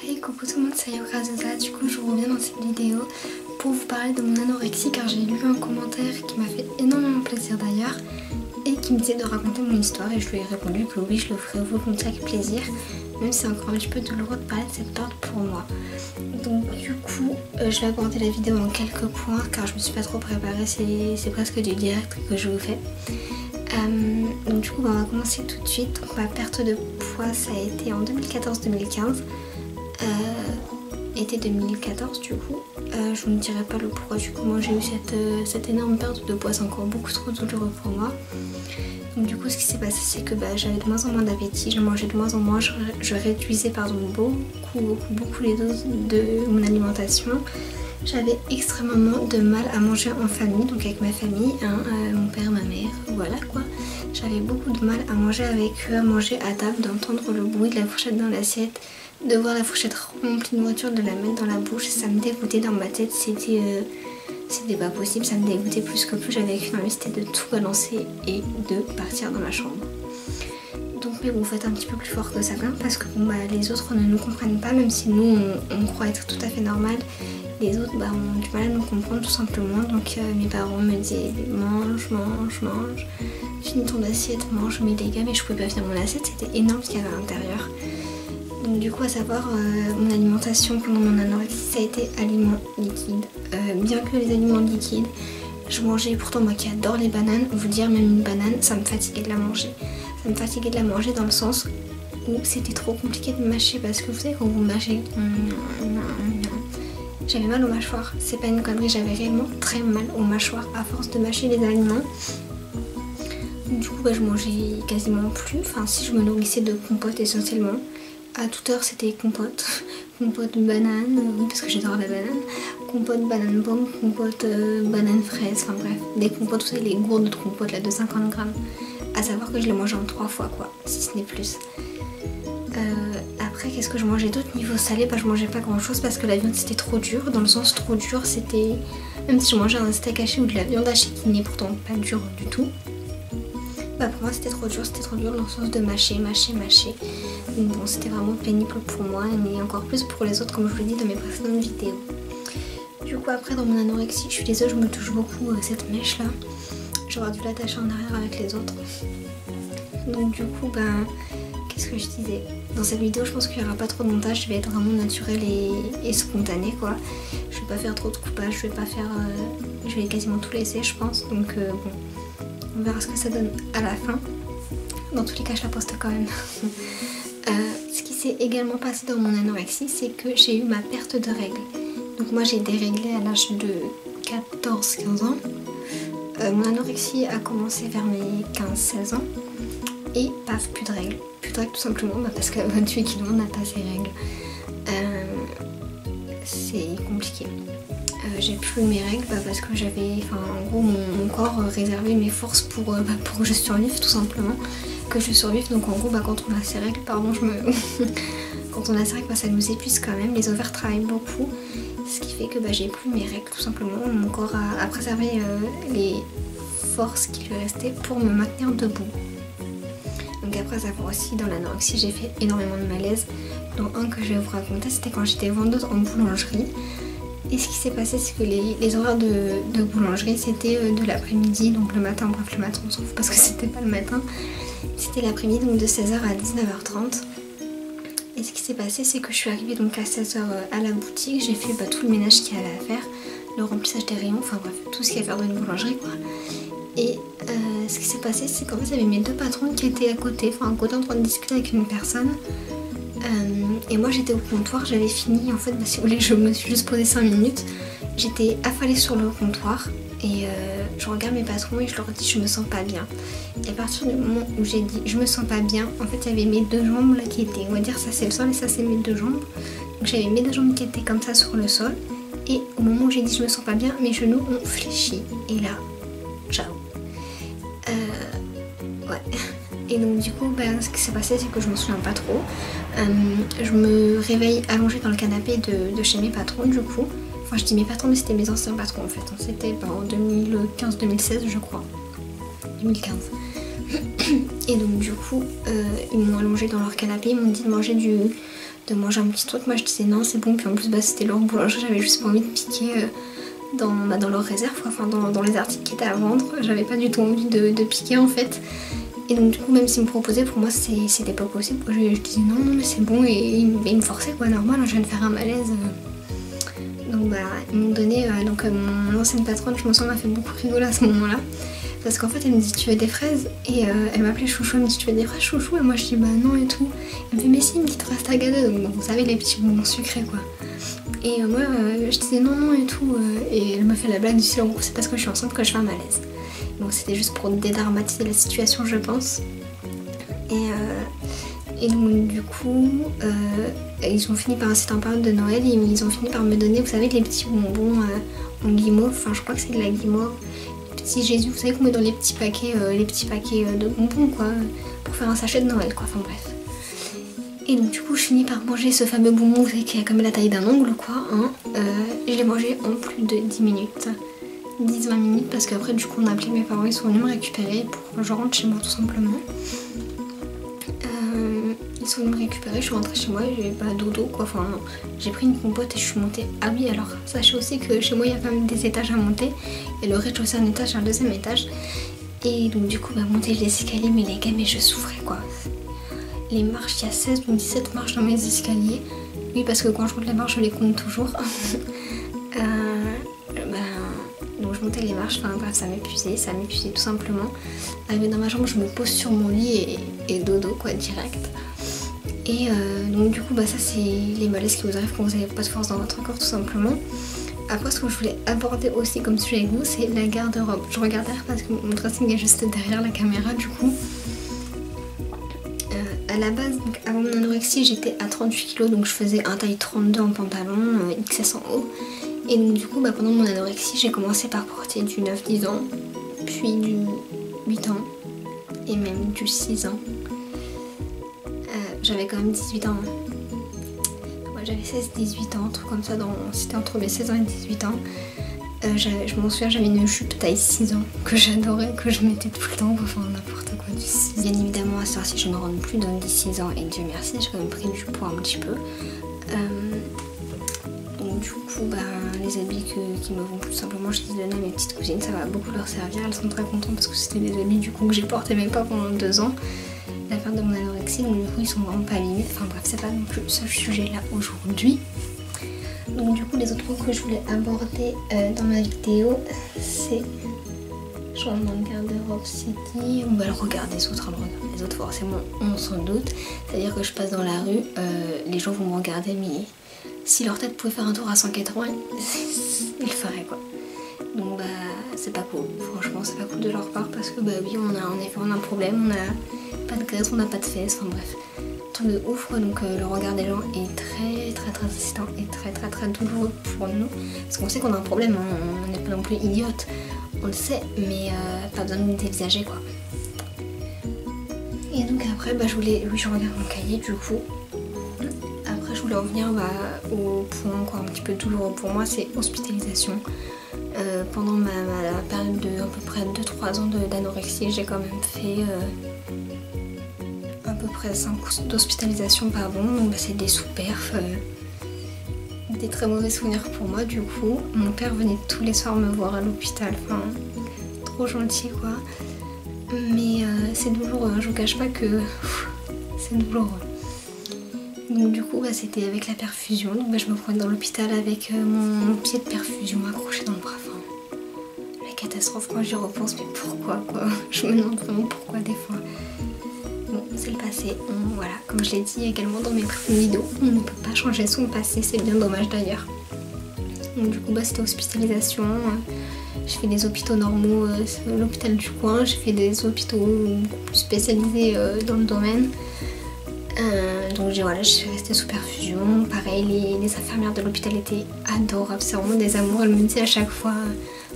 Hey coucou tout le monde, c'est Yoga Zaza. Du coup je reviens dans cette vidéo pour vous parler de mon anorexie car j'ai lu un commentaire qui m'a fait énormément plaisir d'ailleurs et qui me disait de raconter mon histoire et je lui ai répondu que oui, je le ferai volontiers avec plaisir, même si c'est encore un petit peu douloureux de parler de cette période pour moi. Donc du coup je vais aborder la vidéo en quelques points car je me suis pas trop préparée, c'est presque du direct que je vous fais. Donc du coup on va commencer tout de suite. Donc, ma perte de poids ça a été en 2014-2015. Été 2014 du coup, je vous ne dirai pas le pourquoi du coup moi j'ai eu cette énorme perte de poids, c'est encore beaucoup trop douloureux pour moi. Donc du coup ce qui s'est passé c'est que j'avais de moins en moins d'appétit, je mangeais de moins en moins, je réduisais beaucoup les doses de mon alimentation. J'avais extrêmement de mal à manger en famille, donc avec ma famille, mon père, ma mère, voilà quoi. J'avais beaucoup de mal à manger avec eux, à manger à table, d'entendre le bruit de la fourchette dans l'assiette, de voir la fourchette remplie de nourriture, de la mettre dans la bouche, ça me dégoûtait dans ma tête, c'était pas possible, ça me dégoûtait plus que plus, j'avais qu'une envie, c'était de tout balancer et de partir dans ma chambre. Donc mais bon, faut être un petit peu plus fort que ça quand même parce que les autres ne nous comprennent pas, même si nous on croit être tout à fait normal. Les autres ont du mal à nous comprendre tout simplement, donc mes parents me disaient mange, finis ton assiette, mange, mais les gars, mais je pouvais pas finir mon assiette, c'était énorme ce qu'il y avait à l'intérieur. Donc du coup à savoir mon alimentation pendant mon anorexie ça a été aliments liquides. Bien que les aliments liquides, je mangeais, pourtant moi qui adore les bananes, vous dire même une banane ça me fatiguait de la manger. Ça me fatiguait de la manger dans le sens où c'était trop compliqué de mâcher parce que vous savez quand vous mâchez, j'avais mal aux mâchoires, c'est pas une connerie, j'avais réellement très mal aux mâchoires à force de mâcher les aliments. Du coup je mangeais quasiment plus, enfin si je me nourrissais de compote essentiellement. À toute heure c'était compote, compote banane, oui parce que j'adore la banane, compote banane pomme, compote banane fraise, enfin bref, des compotes, vous savez les gourdes de compote là de 50 grammes. À savoir que je les mangeais en 3 fois quoi, si ce n'est plus. Après qu'est-ce que je mangeais d'autre niveau salé, je mangeais pas grand chose parce que la viande c'était trop dur, dans le sens trop dur c'était, même si je mangeais un steak haché ou de la viande hachée qui n'est pourtant pas dure du tout. Pour moi c'était trop dur dans le sens de mâcher. Donc bon c'était vraiment pénible pour moi mais encore plus pour les autres comme je vous l'ai dit dans mes précédentes vidéos. Du coup après dans mon anorexie, je suis désolée je me touche beaucoup cette mèche là. J'aurais dû l'attacher en arrière avec les autres. Donc du coup qu'est-ce que je disais? Dans cette vidéo je pense qu'il n'y aura pas trop de montage, je vais être vraiment naturelle et spontanée quoi. Je vais pas faire trop de coupage, je vais quasiment tout laisser je pense, donc bon. On verra ce que ça donne à la fin. Dans tous les cas, je la poste quand même. Ce qui s'est également passé dans mon anorexie, c'est que j'ai eu ma perte de règles. Donc moi, j'ai déréglé à l'âge de 14-15 ans. Mon anorexie a commencé vers mes 15-16 ans. Et paf, plus de règles. Plus de règles tout simplement parce qu'à 28 kg, on n'a pas ces règles. C'est compliqué. J'ai plus mes règles parce que j'avais, en gros mon corps réservait mes forces pour que je survive tout simplement, donc en gros quand on a ces règles, quand on a ces règles ça nous épuise quand même, les ovaires travaillent beaucoup, ce qui fait que j'ai plus mes règles tout simplement, mon corps a préservé les forces qui lui restaient pour me maintenir debout. Donc après savoir aussi dans l'anorexie j'ai fait énormément de malaise, dont un que je vais vous raconter c'était quand j'étais vendeuse en boulangerie. Et ce qui s'est passé c'est que les horaires de boulangerie c'était de l'après-midi, donc le matin, bref le matin on s'en fout parce que c'était pas le matin, c'était l'après-midi donc de 16h à 19h30. Et ce qui s'est passé c'est que je suis arrivée donc à 16h à la boutique, j'ai fait tout le ménage qu'il y avait à faire, le remplissage des rayons, enfin bref tout ce qu'il y a à faire dans une boulangerie quoi. Et ce qui s'est passé c'est qu'en fait il y avait mes deux patrons qui étaient à côté en train de discuter avec une personne. Et moi j'étais au comptoir, j'avais fini en fait, si vous voulez je me suis juste posée 5 minutes, j'étais affalée sur le comptoir et je regarde mes patrons et je leur dis je me sens pas bien. Et à partir du moment où j'ai dit je me sens pas bien, en fait il y avait mes deux jambes là qui étaient, on va dire ça c'est le sol et ça c'est mes deux jambes. Donc j'avais mes deux jambes qui étaient comme ça sur le sol et au moment où j'ai dit je me sens pas bien, mes genoux ont fléchi et là, ciao. Ouais. Et donc du coup ce qui s'est passé c'est que je me souviens pas trop. Je me réveille allongée dans le canapé de chez mes patrons du coup. Enfin je dis mes patrons mais c'était mes anciens patrons en fait. C'était en 2015-2016 je crois. 2015. Et donc du coup ils m'ont allongée dans leur canapé, ils m'ont dit de manger de de manger un petit truc. Moi je disais non c'est bon, puis en plus bah, c'était leur boulangerie, j'avais juste pas envie de piquer dans leur réserve, enfin dans les articles qui étaient à vendre. J'avais pas du tout envie de piquer en fait. Et donc du coup même s'ils me proposaient, pour moi c'était pas possible. Je disais non mais c'est bon, et ils me forçaient quoi, normal, je viens de faire un malaise. Donc bah ils m'ont donné, mon ancienne patronne, je me sens, m'a fait beaucoup rigoler à ce moment-là. Parce qu'en fait elle me dit tu veux des fraises, et elle m'appelait Chouchou, elle me dit tu veux des fraises Chouchou, et moi je dis bah non et tout. Elle me fait mais si, une petite rastagada, donc bon, vous savez les petits bonbons sucrés quoi. Et moi je disais non et tout, et elle me fait la blague du style en gros c'est parce que je suis enceinte que je fais un malaise. Donc c'était juste pour dédramatiser la situation je pense. Et donc du coup ils ont fini par, c'était en période de Noël, et ils ont fini par me donner, vous savez les petits bonbons en guimauve, enfin je crois que c'est de la guimauve. Petit Jésus, vous savez qu'on met dans les petits paquets de bonbons quoi, pour faire un sachet de Noël quoi, enfin bref. Et donc du coup je finis par manger ce fameux bonbon, vous savez, qui a comme la taille d'un ongle quoi, hein. Je l'ai mangé en plus de 10 minutes, 10-20 minutes, parce qu'après du coup on a appelé mes parents, ils sont venus me récupérer pour que je rentre chez moi tout simplement. Ils sont venus me récupérer, je suis rentrée chez moi, j'ai pas dodo quoi, enfin j'ai pris une compote et je suis montée. Ah oui alors sachez aussi que chez moi il y a quand même des étages à monter, et le rez-de-chaussée un étage et un deuxième étage. Et donc du coup bah monter les escaliers, mais les gars mais je souffrais quoi. Les marches, il y a 16 ou 17 marches dans mes escaliers. Oui parce que quand je monte les marches je les compte toujours. Donc je montais les marches, enfin bref ça m'épuisait tout simplement. Arrivé dans ma chambre je me pose sur mon lit et dodo quoi direct. Et donc du coup bah ça c'est les malaises qui vous arrivent quand vous n'avez pas de force dans votre corps tout simplement. Après ce que je voulais aborder aussi comme sujet avec vous, c'est la garde-robe. Je regarde derrière parce que mon dressing est juste derrière la caméra du coup. À la base, donc avant mon anorexie j'étais à 38 kg, donc je faisais un taille 32 en pantalon, XS en haut. Et donc du coup bah, pendant mon anorexie j'ai commencé par porter du 9-10 ans, puis du 8 ans et même du 6 ans. J'avais quand même 18 ans. Moi j'avais 16-18 ans, un truc comme ça, c'était entre mes 16 ans et 18 ans. Je m'en souviens, j'avais une jupe taille 6 ans que j'adorais, que je mettais tout le temps, enfin n'importe quoi du 6. Bien évidemment à ce temps-ci je ne rentre plus dans les 6 ans et Dieu merci, j'ai quand même pris du poids un petit peu. Donc du coup bah, les habits qui me vont tout simplement, je les donne à mes petites cousines, ça va beaucoup leur servir, elles sont très contentes parce que c'était des habits du coup que j'ai porté même pas pendant 2 ans. La fin de mon anorexie, donc du coup ils sont vraiment pas abîmés, enfin bref c'est pas non plus ce sujet là aujourd'hui. Donc du coup les autres points que je voulais aborder dans ma vidéo c'est changement de garde-robe, c'est dit, on va le regarder les autres, les autres forcément on s'en doute, c'est à dire que je passe dans la rue, les gens vont me regarder mais si leur tête pouvait faire un tour à 180 ils le feraient quoi. Donc bah c'est pas cool, franchement c'est pas cool de leur part parce que bah oui on a un problème, on a pas de graisse, on n'a pas de fesses, enfin bref, truc de ouf quoi. Donc le regard des gens est très insistant et très douloureux pour nous parce qu'on sait qu'on a un problème, hein. On n'est pas non plus idiote, on le sait, mais pas besoin de nous dévisager quoi. Et donc après bah je regarde mon cahier du coup. Après je voulais en venir au point quoi, un petit peu douloureux pour moi, c'est hospitalisation. Pendant ma période de à peu près 2-3 ans d'anorexie, j'ai quand même fait à peu près 5 d'hospitalisation par an, donc bah, c'est des sous-perfs, des très mauvais souvenirs pour moi du coup. Mon père venait tous les soirs me voir à l'hôpital, enfin trop gentil quoi, mais c'est douloureux, hein, je vous cache pas que c'est douloureux. Donc du coup bah, c'était avec la perfusion, donc bah, je me prenais dans l'hôpital avec mon pied de perfusion accroché dans le bras. Enfin, la catastrophe quand j'y repense, mais pourquoi quoi? Je me demande vraiment pourquoi des fois. Bon c'est le passé, voilà, comme je l'ai dit également dans mes précédentes vidéos, on ne peut pas changer son passé, c'est bien dommage d'ailleurs. Donc du coup bah, c'était hospitalisation, j'ai fait des hôpitaux normaux, l'hôpital du coin, j'ai fait des hôpitaux beaucoup plus spécialisés dans le domaine. Donc voilà, je suis restée sous perfusion. Pareil, les infirmières de l'hôpital étaient adorables, c'est vraiment des amours. Elles me disaient à chaque fois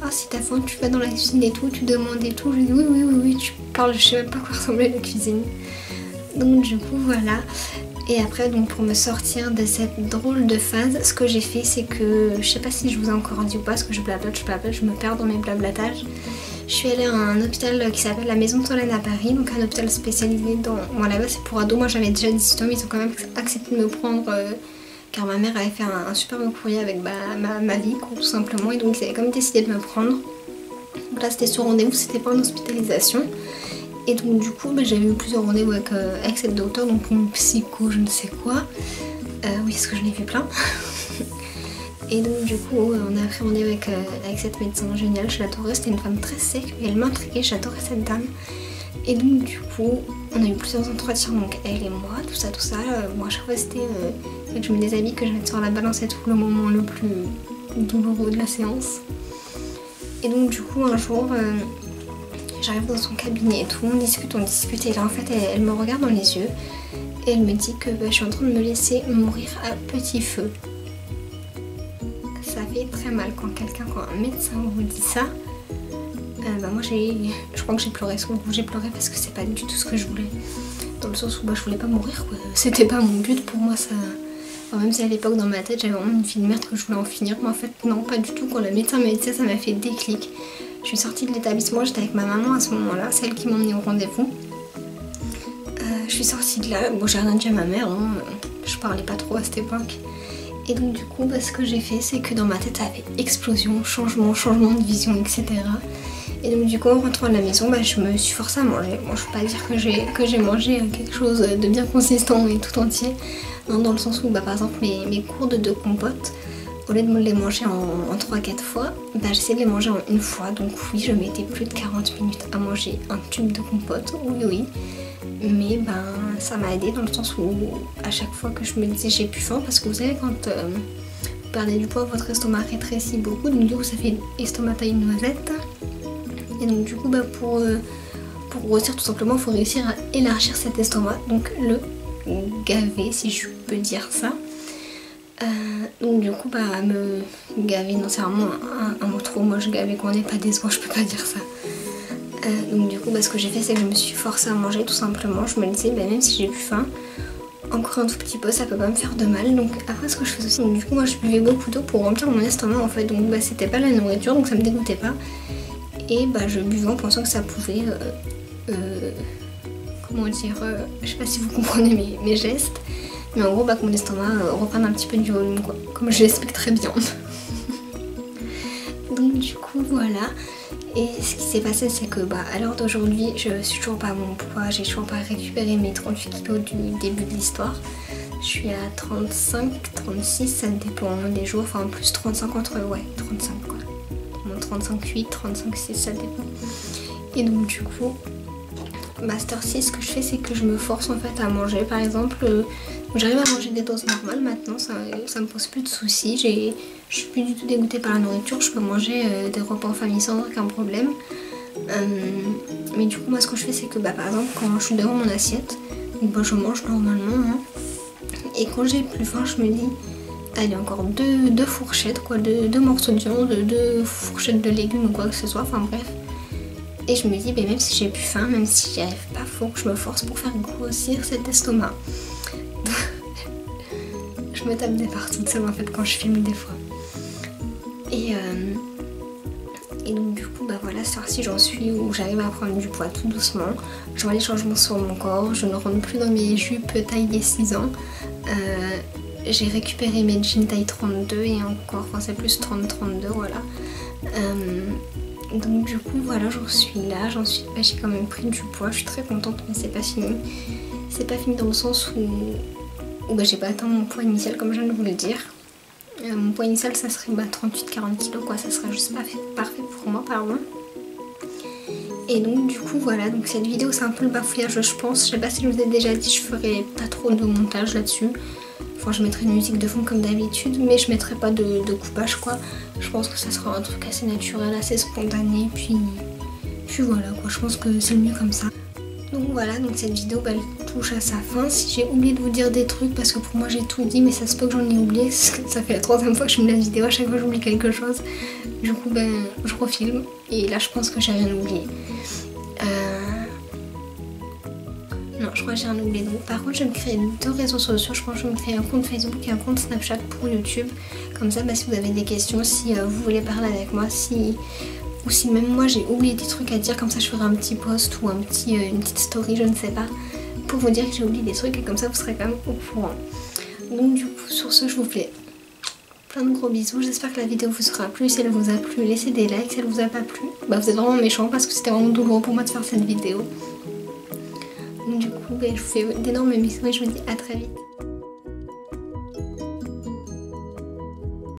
oh, si t'as faim, tu vas dans la cuisine et tout, tu demandes et tout. Je dis oui, tu parles, je sais même pas quoi ressemblait la cuisine. Donc du coup voilà. Et après donc pour me sortir de cette drôle de phase, ce que j'ai fait c'est que, je sais pas si je vous ai encore dit ou pas, parce que je blablate, je me perds dans mes blablatages. Je suis allée à un hôpital qui s'appelle la Maison de Solène à Paris, donc un hôpital spécialisé dans... Bon, là-bas c'est pour ados, moi j'avais déjà 18 ans, mais ils ont quand même accepté de me prendre car ma mère avait fait un superbe courrier avec ma vie, quoi, tout simplement, et donc ils avaient quand même décidé de me prendre. Donc là c'était sur rendez-vous, c'était pas une hospitalisation. Et donc du coup j'avais eu plusieurs rendez-vous avec cette docteure, donc une psycho, je ne sais quoi. Oui, parce que je l'ai vu plein. Et donc du coup on a pris rendez-vous avec cette médecin géniale, je l'adorais, c'était une femme très sec, mais elle m'intriguait, j'adorais cette dame. Et donc du coup on a eu plusieurs entretiens, donc elle et moi, tout ça. Moi à chaque fois c'était que je me déshabille, que je mette sur la balance et tout, le moment le plus douloureux de la séance. Et donc du coup un jour j'arrive dans son cabinet et tout, on discute, et là en fait elle me regarde dans les yeux et elle me dit que je suis en train de me laisser mourir à petit feu. Ça fait très mal quand un médecin vous dit ça. Moi je crois que j'ai pleuré, sur le coup j'ai pleuré parce que c'est pas du tout ce que je voulais. Dans le sens où je voulais pas mourir, quoi. C'était pas mon but, pour moi ça... Enfin, même si à l'époque dans ma tête j'avais vraiment une vie de merde que je voulais en finir, mais en fait non, pas du tout. Quand le médecin m'a dit ça, ça m'a fait déclic. Je suis sortie de l'établissement, j'étais avec ma maman à ce moment-là, celle qui m'a emmenée au rendez-vous. Je suis sortie de là, bon j'ai rien dit à ma mère, hein. Je parlais pas trop à cette époque. Et donc du coup ce que j'ai fait c'est que dans ma tête ça avait explosion, changement de vision, etc. Et donc du coup en rentrant à la maison je me suis forcée à manger. Bon je peux pas dire que j'ai mangé quelque chose de bien consistant et tout entier. Non, dans le sens où par exemple mes gourdes de compote, au lieu de me les manger en 3-4 fois, j'essayais de les manger en une fois. Donc oui, je mettais plus de 40 minutes à manger un tube de compote, oui. Mais ça m'a aidé dans le sens où à chaque fois que je me disais j'ai plus faim, parce que vous savez quand vous perdez du poids, votre estomac rétrécit beaucoup, donc du coup ça fait estomac taille noisette. Et donc du coup pour grossir tout simplement il faut réussir à élargir cet estomac, donc le gaver si je peux dire ça. Donc du coup me gaver, non c'est vraiment un mot trop moche, gaver qu'on n'est pas décevant, je peux pas dire ça. Donc du coup ce que j'ai fait c'est que je me suis forcée à manger tout simplement. Je me disais même si j'ai plus faim, encore un tout petit peu ça peut pas me faire de mal. Donc après ce que je faisais aussi, donc du coup moi je buvais beaucoup d'eau pour remplir mon estomac en fait. Donc c'était pas la nourriture, donc ça me dégoûtait pas. Et je buvais en pensant que ça pouvait comment dire, je sais pas si vous comprenez mes gestes, mais en gros que mon estomac reprenne un petit peu du volume, quoi, comme je l'explique très bien. Donc du coup voilà. Et ce qui s'est passé c'est que à l'heure d'aujourd'hui je suis toujours pas à mon poids, j'ai toujours pas récupéré mes 38 kilos du début de l'histoire. Je suis à 35, 36, ça dépend des jours, enfin plus 35 entre, 35 quoi. 35,8, 35,6 ça dépend. Et donc du coup Master 6, ce que je fais c'est que je me force en fait à manger. Par exemple j'arrive à manger des doses normales maintenant, ça me pose plus de soucis. Je suis plus du tout dégoûtée par la nourriture, je peux manger des repas en famille sans aucun problème. Mais du coup moi ce que je fais c'est que par exemple quand je suis devant mon assiette, je mange normalement, hein. Et quand j'ai plus faim je me dis allez encore deux fourchettes, quoi, deux morceaux de viande, deux fourchettes de légumes ou quoi que ce soit, enfin bref. Et je me dis même si j'ai plus faim, même si j'y arrive pas, faut que je me force pour faire grossir cet estomac. Je me tape des barres toute seule en fait quand je filme des fois. Et donc du coup voilà, cette fois-ci j'en suis où j'arrive à prendre du poids tout doucement. Je vois les changements sur mon corps, je ne rentre plus dans mes jupes taillées 6 ans. J'ai récupéré mes jeans taille 32 et encore, enfin c'est plus 30-32, voilà. Donc du coup voilà, j'en suis là, j'ai quand même pris du poids, je suis très contente, mais c'est pas fini. C'est pas fini dans le sens où j'ai pas atteint mon poids initial comme je viens de vous le dire. Mon poids initial ça serait 38-40 kg quoi, ça serait juste parfait pour moi, pardon. Et donc du coup voilà, donc cette vidéo c'est un peu le bafouillage je pense, je sais pas si je vous ai déjà dit, je ferai pas trop de montage là-dessus. Enfin je mettrai une musique de fond comme d'habitude, mais je mettrai pas de coupage quoi. Je pense que ça sera un truc assez naturel, assez spontané, puis voilà quoi, je pense que c'est le mieux comme ça. Donc voilà, donc cette vidéo elle touche à sa fin. Si j'ai oublié de vous dire des trucs, parce que pour moi j'ai tout dit, mais ça se peut que j'en ai oublié, parce que ça fait la 3e fois que je filme la vidéo, à chaque fois j'oublie quelque chose. Du coup je refilme, et là je pense que j'ai rien oublié. Non, je crois que j'ai rien oublié. Donc, par contre, je vais me créer 2 réseaux sociaux. Je pense que je vais me créer un compte Facebook et un compte Snapchat pour YouTube. Comme ça, si vous avez des questions, si vous voulez parler avec moi, si ou si même moi j'ai oublié des trucs à dire, comme ça je ferai un petit post ou une petite story, je ne sais pas, pour vous dire que j'ai oublié des trucs et comme ça vous serez quand même au courant. Donc du coup sur ce je vous fais plein de gros bisous, j'espère que la vidéo vous sera plu. Si elle vous a plu, laissez des likes. Si elle vous a pas plu, vous êtes vraiment méchants parce que c'était vraiment douloureux pour moi de faire cette vidéo. Donc du coup je vous fais d'énormes bisous et je vous dis à très vite.